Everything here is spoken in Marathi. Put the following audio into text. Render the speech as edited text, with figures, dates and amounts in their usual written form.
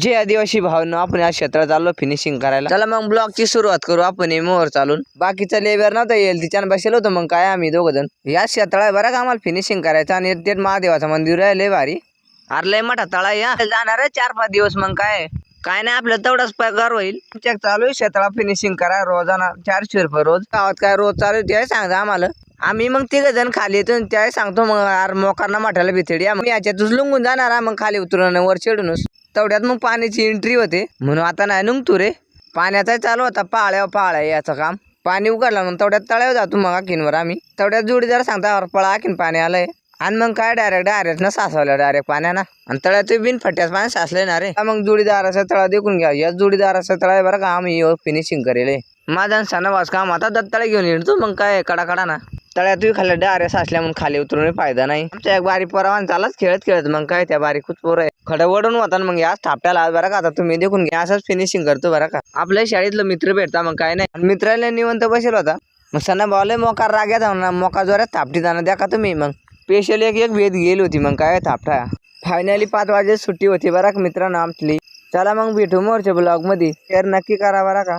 जे आदिवासी भावनो आपण या क्षेत्रात चाललो फिनिशिंग करायला. चला मग ब्लॉकची सुरुवात करू आपण मोहर चालून. बाकीचा लेबर नव्हता येईल तिच्यानं बसेल होतं मग काय आम्ही दोघ जण या क्षेत्रात बरं का आम्हाला फिनिशिंग करायचं. आणि ते महादेवाचं मंदिर आहे लय भारी. अरे लय मोठा तळा या जाणार आहे 4-5 दिवस. मग काय नाही आपलं तेवढाच पगार होईल. चेक चालू आहे क्षेत्राला फिनिशिंग करा रोजाना 400 रुपये रोज. गावात काय रोज चालू ते सांगता आम्हाला. आम्ही मग 3 जण खाली येतो त्या सांगतो मग मोकारना माठाला भितडी मग याच्यातच लुंगून जाणार मग खाली उतरून वर चढूनच. तेवढ्यात मग पाण्याची एंट्री होते म्हणून आता नाही नुंगतो रे. पाण्याचा चालू होता पाळ्या याचं काम. पाणी उघडला मग तेवढ्यात तळ्यावर जातो मग आखींवर आम्ही. तेवढ्यात जोडीदार सांगता पळा आखीन पाणी आलंय. आणि मग काय डायरेक्ट ना सासवलं डायरेक्ट पाण्यानं. आणि तळ्यात बिन फट्यास पाणी साचले ना रे. मग जोडीदाराचा तळा देखून घ्या. या जोडीदाराचा तळा बरं का आम्ही फिनिशिंग करेल. माझा सणावास काम आता दत्तळा घेऊन येतो मग काय कडा ना. तळ्यात खाल्ल्या डायरेक्ट साचल्या म्हणून खाली उतरून फायदा नाही. आमच्या एक बारी पोरावान चालत खेळत मग काय त्या बारी खूप पोर आहे खडं वडून होता मग या थापट्याला बरं का. आता तुम्ही देखून घ्या असंच फिनिशिंग करतो बरं का. आपल्या शाळेतलं मित्र भेटता मग काय नाही. मित्राला निवंत बसेल होता मग सणा भावले मोकार राग्यात ना मोका जोरात थापटी जाणं द्या का तुम्ही. मग स्पेशल एक भेद गेली होती मग काय थापटा. फायनली 5 वाजे सुट्टी होती बरं का मित्रांनो आमची. चला मग भेटू मोरच्या ब्लॉग मध्ये. शेअर नक्की करा बरं का.